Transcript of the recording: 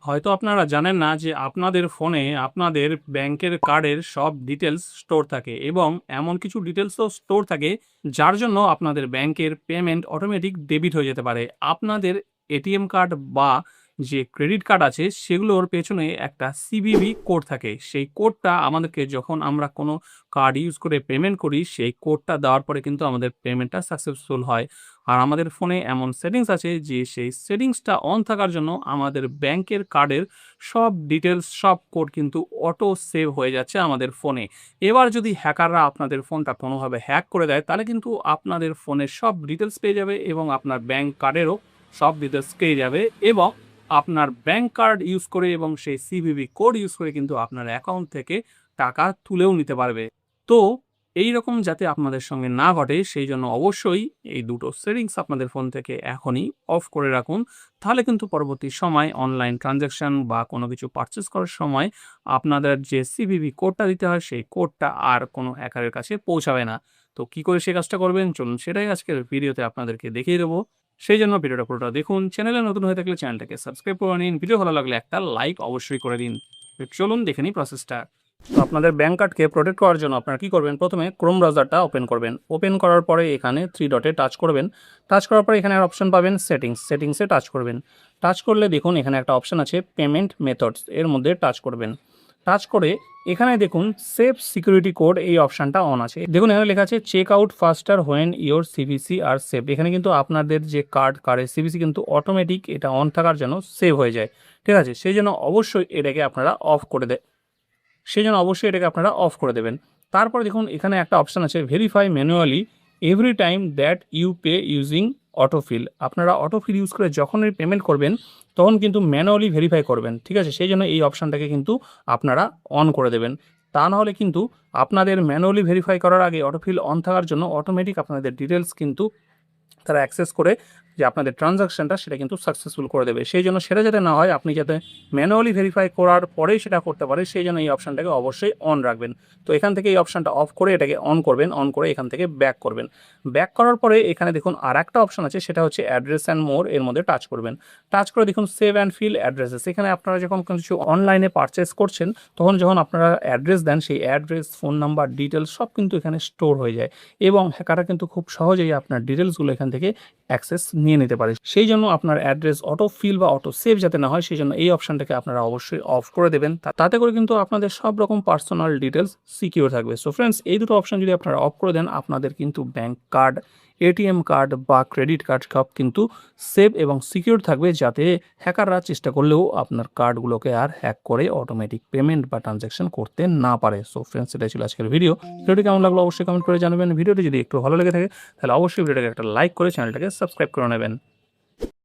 হয়তো আপনারা জানেন না যে আপনাদের ফোনে আপনাদের ব্যাংকের কার্ডের সব ডিটেলস স্টোর থাকে এবং এমন কিছু ডিটেলসও স্টোর থাকে যার জন্য আপনাদের ব্যাংকের পেমেন্ট অটোমেটিক ডেবিট হয়ে যেতে পারে। আপনাদের এটিএম কার্ড বা যে ক্রেডিট কার্ড আছে সেগুলোর পেছনে একটা সিভিভি কোড থাকে। সেই কোডটা আমাদেরকে যখন আমরা কোনো কার্ড ইউজ করে পেমেন্ট করি সেই কোডটা দেওয়ার পরে কিন্তু আমাদের পেমেন্টটা সাকসেসফুল হয়। আর আমাদের ফোনে এমন সেটিংস আছে যে সেই সেটিংসটা অন থাকার জন্য আমাদের ব্যাংকের কার্ডের সব ডিটেলস, সব কোড কিন্তু অটো সেভ হয়ে যাচ্ছে আমাদের ফোনে। এবার যদি হ্যাকাররা আপনাদের ফোনটা কোনোভাবে হ্যাক করে দেয় তাহলে কিন্তু আপনাদের ফোনের সব ডিটেলস পেয়ে যাবে এবং আপনার ব্যাংক কার্ডেরও সব ডিটেলস পেয়ে যাবে এবং আপনার ব্যাংক কার্ড ইউজ করে এবং সেই সিভিভি কোড ইউজ করে কিন্তু আপনার অ্যাকাউন্ট থেকে টাকা তুলেও নিতে পারবে। তো এইরকম যাতে আপনাদের সঙ্গে না ঘটে সেই জন্য অবশ্যই এই দুটো সেটিংস আপনাদের ফোন থেকে এখনই অফ করে রাখুন। তাহলে কিন্তু পরবর্তী সময় অনলাইন ট্রানজ্যাকশন বা কোনো কিছু পারচেস করার সময় আপনাদের যে সিভিভি কোডটা দিতে হয় সেই কোডটা আর কোনো হ্যাকারের কাছে পৌঁছাবে না। তো কি করে সে কাজটা করবেন চলুন সেটাই আজকের ভিডিওতে আপনাদেরকে দেখিয়ে দেবো। সেই জন্য ভিডিওটা পুরোটা দেখুন। চ্যানেলে নতুন হয়ে থাকলে চ্যানেলটাকে সাবস্ক্রাইব করে নিন। ভিডিও ভালো লাগলে একটা লাইক অবশ্যই করে দিন। তো চলুন দেখে নিই প্রসেসটা। তো আপনাদের ব্যাংক কার্ডকে প্রোটেক্ট করার জন্য আপনারা কি করবেন, প্রথমে ক্রোম ব্রাউজারটা ওপেন করবেন। ওপেন করার পরে এখানে 3 ডটে টাচ করবেন। টাচ করার পরে এখানে অপশন পাবেন সেটিংসে টাচ করবেন। টাচ করলে দেখুন এখানে একটা অপশন আছে পেমেন্ট মেথডস, এর মধ্যে টাচ করবেন। টাচ করে এখানে দেখুন সেভ সিকিউরিটি কোড, এই অপশনটা অন আছে। দেখুন এখানে লেখা আছে check out faster when your CVC are save. এখানে কিন্তু আপনাদের যে কার্ডের সিভিসি কিন্তু অটোমেটিক এটা অন থাকার জন্য সেভ হয়ে যায়। ঠিক আছে, সেই জন্য অবশ্যই এটাকে আপনারা অফ করে দেবেন। তারপরে দেখুন এখানে একটা অপশান আছে verify manually every time that you pay using autofill. আপনারা অটোফিল ইউজ করে যখনই পেমেন্ট করবেন তখন কিন্তু ম্যানুয়ালি ভেরিফাই করবেন। ঠিক আছে, সেই জন্য এই অপশানটাকে কিন্তু আপনারা অন করে দেবেন। তা নাহলে কিন্তু আপনাদের ম্যানুয়ালি ভেরিফাই করার আগে অটোফিল অন থাকার জন্য অটোমেটিক আপনাদের ডিটেলস কিন্তু তারা অ্যাক্সেস করে যে আপনাদের ট্রানজাকশনটা সেটা কিন্তু সাকসেসফুল করে দেবে। সেই জন্য সেটা যাতে না হয়, আপনি যাতে ম্যানুয়ালি ভেরিফাই করার পরেই সেটা করতে পারে, সেই জন্য এই অপশানটাকে অবশ্যই অন রাখবেন। তো এখান থেকে এই অপশানটা অফ করে এটাকে অন করবেন। অন করে এখান থেকে ব্যাক করবেন। ব্যাক করার পরে এখানে দেখুন আর একটা অপশান আছে, সেটা হচ্ছে অ্যাড্রেস অ্যান্ড মোর, এর মধ্যে টাচ করবেন। টাচ করে দেখুন সেভ অ্যান্ড ফিল অ্যাড্রেসেস। এখানে আপনারা যখন কিছু অনলাইনে পারচেস করছেন তখন যখন আপনারা অ্যাড্রেস দেন সেই অ্যাড্রেস, ফোন নাম্বার, ডিটেলস সব কিন্তু এখানে স্টোর হয়ে যায় এবং হ্যাকাররা কিন্তু খুব সহজেই আপনার ডিটেলসগুলো এখান থেকে অ্যাক্সেস নিয়ে নিতে পারে। সেই জন্য আপনার অ্যাড্রেস অটো ফিল বা অটো সেভ যাতে না হয় সেই জন্য এই অপশানটাকে আপনারা অবশ্যই অফ করে দেবেন। তাতে করে কিন্তু আপনাদের সব রকম পার্সোনাল ডিটেলস সিকিউর থাকবে। সো ফ্রেন্ডস, এই দুটো অপশান যদি আপনারা অফ করে দেন আপনাদের কিন্তু ব্যাংক কার্ড, এটিএম কার্ড বা ক্রেডিট কার্ড সব কিন্তু সেভ এবং সিকিউর থাকবে, যাতে হ্যাকাররা চেষ্টা করলেও আপনার কার্ডগুলোকে আর হ্যাক করে অটোমেটিক পেমেন্ট বা ট্রানজ্যাকশন করতে না পারে। সো ফ্রেন্ডস, এটাই ছিল আজকের ভিডিওটি কেমন লাগলো অবশ্যই কমেন্ট করে জানাবেন। ভিডিওটি যদি একটু ভালো লেগে থাকে তাহলে অবশ্যই ভিডিওটাকে একটা লাইক করে চ্যানেলটাকে সাবস্ক্রাইব করে নেবেন।